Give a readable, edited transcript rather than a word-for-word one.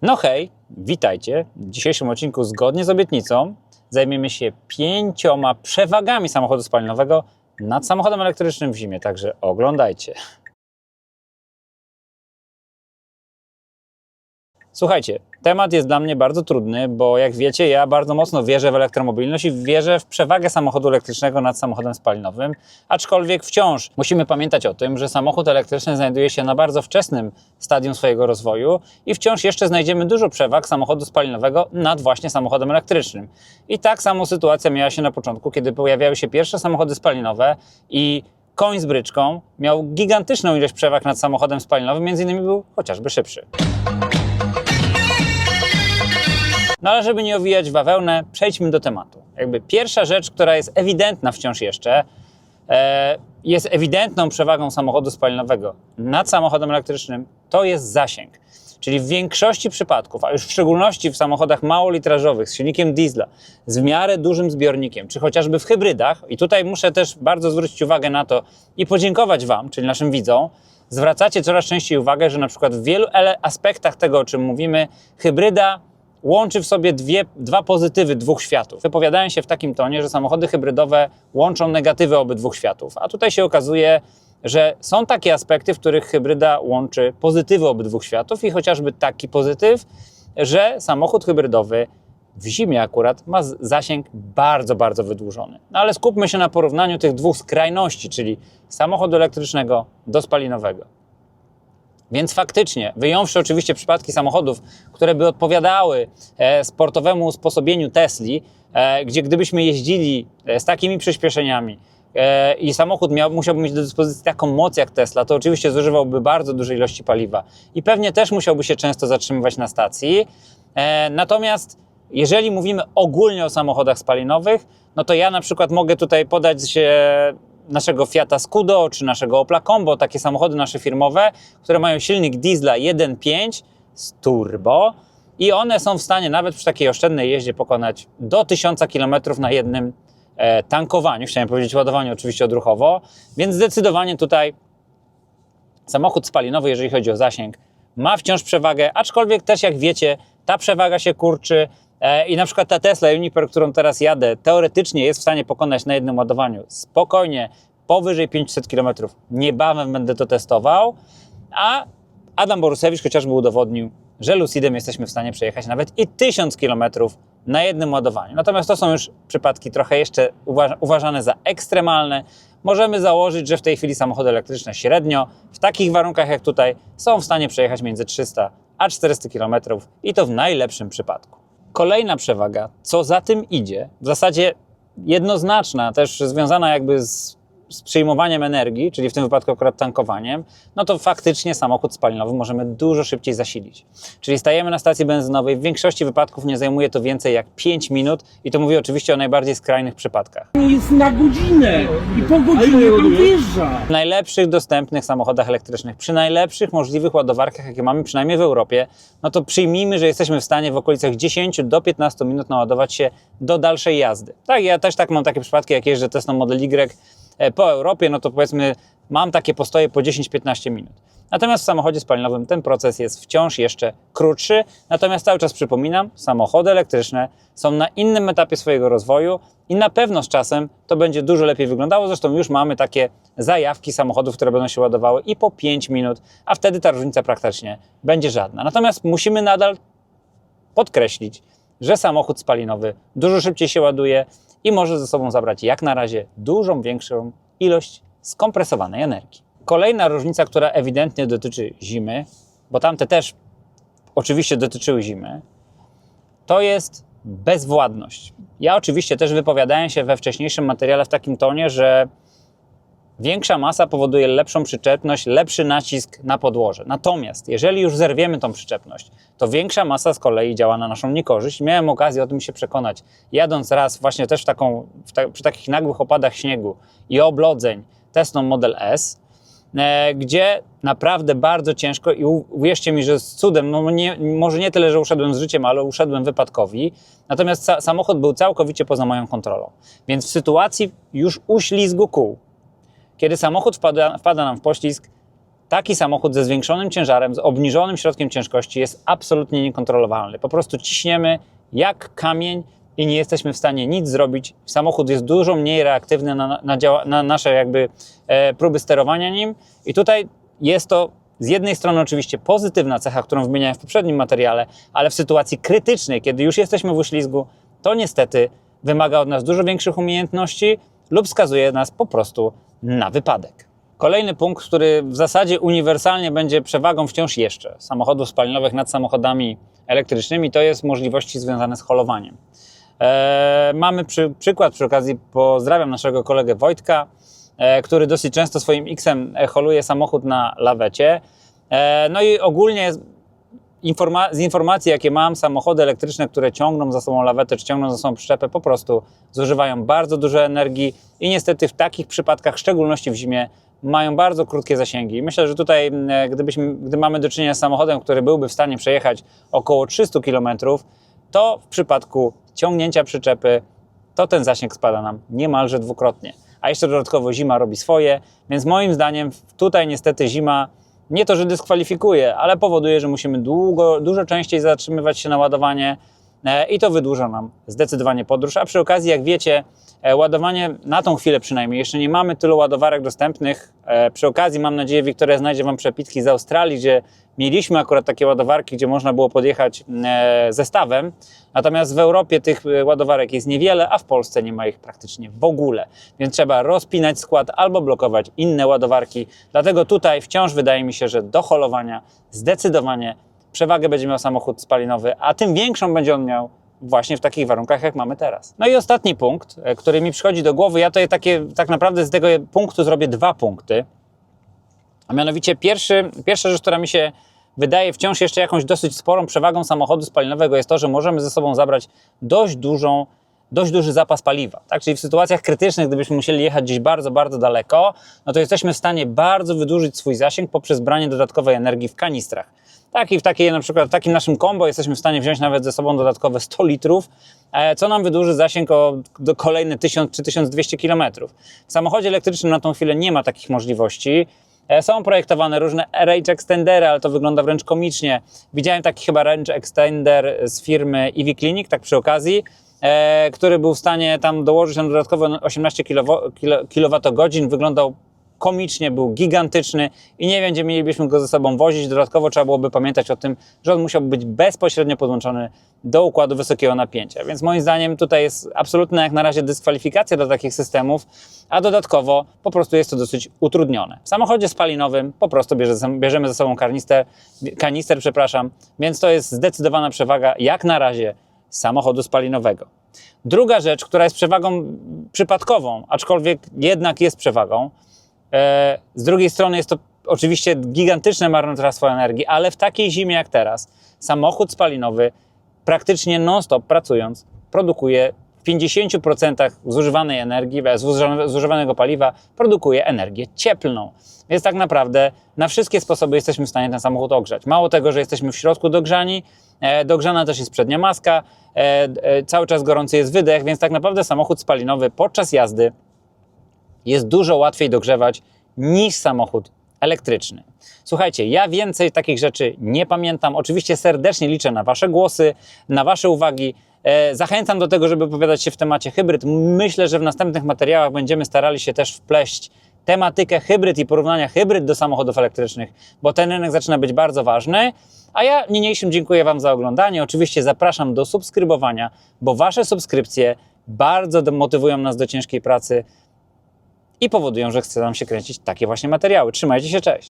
No hej, witajcie. W dzisiejszym odcinku zgodnie z obietnicą zajmiemy się 5 przewagami samochodu spalinowego nad samochodem elektrycznym w zimie, także oglądajcie. Słuchajcie, temat jest dla mnie bardzo trudny, bo jak wiecie, ja bardzo mocno wierzę w elektromobilność i wierzę w przewagę samochodu elektrycznego nad samochodem spalinowym, aczkolwiek wciąż musimy pamiętać o tym, że samochód elektryczny znajduje się na bardzo wczesnym stadium swojego rozwoju i wciąż jeszcze znajdziemy dużo przewag samochodu spalinowego nad właśnie samochodem elektrycznym. I tak samo sytuacja miała się na początku, kiedy pojawiały się pierwsze samochody spalinowe i koń z bryczką miał gigantyczną ilość przewag nad samochodem spalinowym, między innymi był chociażby szybszy. No ale żeby nie owijać w bawełnę, przejdźmy do tematu. Pierwsza rzecz, która jest ewidentna wciąż jeszcze, jest ewidentną przewagą samochodu spalinowego nad samochodem elektrycznym, to jest zasięg. Czyli w większości przypadków, a już w szczególności w samochodach małolitrażowych z silnikiem diesla, z w miarę dużym zbiornikiem, czy chociażby w hybrydach, i tutaj muszę też bardzo zwrócić uwagę na to i podziękować Wam, czyli naszym widzom, zwracacie coraz częściej uwagę, że na przykład w wielu aspektach tego, o czym mówimy, hybryda łączy w sobie dwa pozytywy dwóch światów. Wypowiadają się w takim tonie, że samochody hybrydowe łączą negatywy obydwu światów. A tutaj się okazuje, że są takie aspekty, w których hybryda łączy pozytywy obydwu światów i chociażby taki pozytyw, że samochód hybrydowy w zimie akurat ma zasięg bardzo, bardzo wydłużony. No ale skupmy się na porównaniu tych dwóch skrajności, czyli samochodu elektrycznego do spalinowego. Więc faktycznie, wyjąwszy oczywiście przypadki samochodów, które by odpowiadały sportowemu usposobieniu Tesli, gdzie gdybyśmy jeździli z takimi przyspieszeniami i samochód musiałby mieć do dyspozycji taką moc jak Tesla, to oczywiście zużywałby bardzo dużej ilości paliwa i pewnie też musiałby się często zatrzymywać na stacji. Natomiast jeżeli mówimy ogólnie o samochodach spalinowych, no to ja na przykład mogę tutaj podać naszego Fiata Scudo czy naszego Opla Combo, takie samochody nasze firmowe, które mają silnik diesla 1.5 z turbo i one są w stanie nawet przy takiej oszczędnej jeździe pokonać do 1000 km na jednym tankowaniu, chciałem powiedzieć ładowaniu oczywiście odruchowo, więc zdecydowanie tutaj samochód spalinowy, jeżeli chodzi o zasięg, ma wciąż przewagę, aczkolwiek też jak wiecie, ta przewaga się kurczy i na przykład ta Tesla Uniper, którą teraz jadę, teoretycznie jest w stanie pokonać na jednym ładowaniu spokojnie powyżej 500 km. Niebawem będę to testował, a Adam Borusewicz chociażby udowodnił, że Lucidem jesteśmy w stanie przejechać nawet i 1000 km na jednym ładowaniu. Natomiast to są już przypadki trochę jeszcze uważane za ekstremalne. Możemy założyć, że w tej chwili samochody elektryczne średnio w takich warunkach jak tutaj są w stanie przejechać między 300 a 400 km i to w najlepszym przypadku. Kolejna przewaga, co za tym idzie, w zasadzie jednoznaczna, też związana z przyjmowaniem energii, czyli w tym wypadku akurat tankowaniem, no to faktycznie samochód spalinowy możemy dużo szybciej zasilić. Czyli stajemy na stacji benzynowej, w większości wypadków nie zajmuje to więcej jak 5 minut i to mówię oczywiście o najbardziej skrajnych przypadkach. Jest na godzinę i po godzinie pan wjeżdża. W najlepszych dostępnych samochodach elektrycznych, przy najlepszych możliwych ładowarkach, jakie mamy przynajmniej w Europie, no to przyjmijmy, że jesteśmy w stanie w okolicach 10 do 15 minut naładować się do dalszej jazdy. Tak, ja też mam takie przypadki, jak jeżdżę Teslą Model Y po Europie, no to powiedzmy mam takie postoje po 10-15 minut. Natomiast w samochodzie spalinowym ten proces jest wciąż jeszcze krótszy, natomiast cały czas przypominam, samochody elektryczne są na innym etapie swojego rozwoju i na pewno z czasem to będzie dużo lepiej wyglądało, zresztą już mamy takie zajawki samochodów, które będą się ładowały i po 5 minut, a wtedy ta różnica praktycznie będzie żadna. Natomiast musimy nadal podkreślić, że samochód spalinowy dużo szybciej się ładuje i może ze sobą zabrać jak na razie dużą, większą ilość skompresowanej energii. Kolejna różnica, która ewidentnie dotyczy zimy, bo tamte też oczywiście dotyczyły zimy, to jest bezwładność. Ja oczywiście też wypowiadałem się we wcześniejszym materiale w takim tonie, że większa masa powoduje lepszą przyczepność, lepszy nacisk na podłoże. Natomiast jeżeli już zerwiemy tą przyczepność, to większa masa z kolei działa na naszą niekorzyść. Miałem okazję o tym się przekonać, jadąc raz właśnie też przy takich nagłych opadach śniegu i oblodzeń Teslą Model S, gdzie naprawdę bardzo ciężko i uwierzcie mi, że z cudem, może nie tyle, że uszedłem z życiem, ale uszedłem wypadkowi, natomiast samochód był całkowicie poza moją kontrolą. Więc w sytuacji już uślizgu kół, kiedy samochód wpada nam w poślizg, taki samochód ze zwiększonym ciężarem, z obniżonym środkiem ciężkości jest absolutnie niekontrolowalny. Po prostu ciśniemy jak kamień i nie jesteśmy w stanie nic zrobić. Samochód jest dużo mniej reaktywny na nasze jakby próby sterowania nim i tutaj jest to z jednej strony oczywiście pozytywna cecha, którą wymieniałem w poprzednim materiale, ale w sytuacji krytycznej, kiedy już jesteśmy w uślizgu, to niestety wymaga od nas dużo większych umiejętności lub skazuje nas po prostu na wypadek. Kolejny punkt, który w zasadzie uniwersalnie będzie przewagą wciąż jeszcze samochodów spalinowych nad samochodami elektrycznymi, to jest możliwości związane z holowaniem. Mamy przykład przy okazji, pozdrawiam naszego kolegę Wojtka, który dosyć często swoim X-em holuje samochód na lawecie. No i ogólnie z informacji, jakie mam, samochody elektryczne, które ciągną za sobą lawetę czy ciągną za sobą przyczepę, po prostu zużywają bardzo dużo energii i niestety w takich przypadkach, w szczególności w zimie, mają bardzo krótkie zasięgi. Myślę, że tutaj, gdy mamy do czynienia z samochodem, który byłby w stanie przejechać około 300 km, to w przypadku ciągnięcia przyczepy, to ten zasięg spada nam niemalże dwukrotnie. A jeszcze dodatkowo zima robi swoje, więc moim zdaniem tutaj niestety zima nie to, że dyskwalifikuje, ale powoduje, że musimy dużo częściej zatrzymywać się na ładowanie i to wydłuża nam zdecydowanie podróż. A przy okazji, jak wiecie, ładowanie na tą chwilę przynajmniej, jeszcze nie mamy tylu ładowarek dostępnych. Przy okazji, mam nadzieję, Wiktoria znajdzie Wam przepitki z Australii, gdzie mieliśmy akurat takie ładowarki, gdzie można było podjechać zestawem. Natomiast w Europie tych ładowarek jest niewiele, a w Polsce nie ma ich praktycznie w ogóle. Więc trzeba rozpinać skład albo blokować inne ładowarki. Dlatego tutaj wciąż wydaje mi się, że do holowania zdecydowanie przewagę będzie miał samochód spalinowy, a tym większą będzie on miał właśnie w takich warunkach, jak mamy teraz. No i ostatni punkt, który mi przychodzi do głowy, ja tutaj tak naprawdę z tego punktu zrobię 2 punkty. A mianowicie pierwsza rzecz, która mi się wydaje wciąż jeszcze jakąś dosyć sporą przewagą samochodu spalinowego, jest to, że możemy ze sobą zabrać dość duży zapas paliwa. Tak? Czyli w sytuacjach krytycznych, gdybyśmy musieli jechać gdzieś bardzo, bardzo daleko, no to jesteśmy w stanie bardzo wydłużyć swój zasięg poprzez branie dodatkowej energii w kanistrach. Tak, i w takim naszym combo jesteśmy w stanie wziąć nawet ze sobą dodatkowe 100 litrów, co nam wydłuży zasięg do kolejne 1000 czy 1200 km. W samochodzie elektrycznym na tą chwilę nie ma takich możliwości. Są projektowane różne range extendery, ale to wygląda wręcz komicznie. Widziałem taki chyba range extender z firmy EV Clinic, tak przy okazji, który był w stanie tam dołożyć nam dodatkowo 18 kWh. Wyglądał komicznie, był gigantyczny i nie wiem, gdzie mielibyśmy go ze sobą wozić. Dodatkowo trzeba byłoby pamiętać o tym, że on musiałby być bezpośrednio podłączony do układu wysokiego napięcia. Więc moim zdaniem tutaj jest absolutna jak na razie dyskwalifikacja do takich systemów, a dodatkowo po prostu jest to dosyć utrudnione. W samochodzie spalinowym po prostu bierzemy ze sobą kanister, więc to jest zdecydowana przewaga jak na razie samochodu spalinowego. Druga rzecz, która jest przewagą przypadkową, aczkolwiek jednak jest przewagą, z drugiej strony jest to oczywiście gigantyczne marnotrawstwo energii, ale w takiej zimie jak teraz samochód spalinowy praktycznie non-stop pracując produkuje w 50% zużywanej energii, zużywanego paliwa produkuje energię cieplną. Więc tak naprawdę na wszystkie sposoby jesteśmy w stanie ten samochód ogrzać. Mało tego, że jesteśmy w środku dogrzani, dogrzana też jest przednia maska, cały czas gorący jest wydech, więc tak naprawdę samochód spalinowy podczas jazdy jest dużo łatwiej dogrzewać niż samochód elektryczny. Słuchajcie, ja więcej takich rzeczy nie pamiętam. Oczywiście serdecznie liczę na Wasze głosy, na Wasze uwagi. Zachęcam do tego, żeby wypowiadać się w temacie hybryd. Myślę, że w następnych materiałach będziemy starali się też wpleść tematykę hybryd i porównania hybryd do samochodów elektrycznych, bo ten rynek zaczyna być bardzo ważny. A ja niniejszym dziękuję Wam za oglądanie. Oczywiście zapraszam do subskrybowania, bo Wasze subskrypcje bardzo motywują nas do ciężkiej pracy i powodują, że chce nam się kręcić takie właśnie materiały. Trzymajcie się, cześć!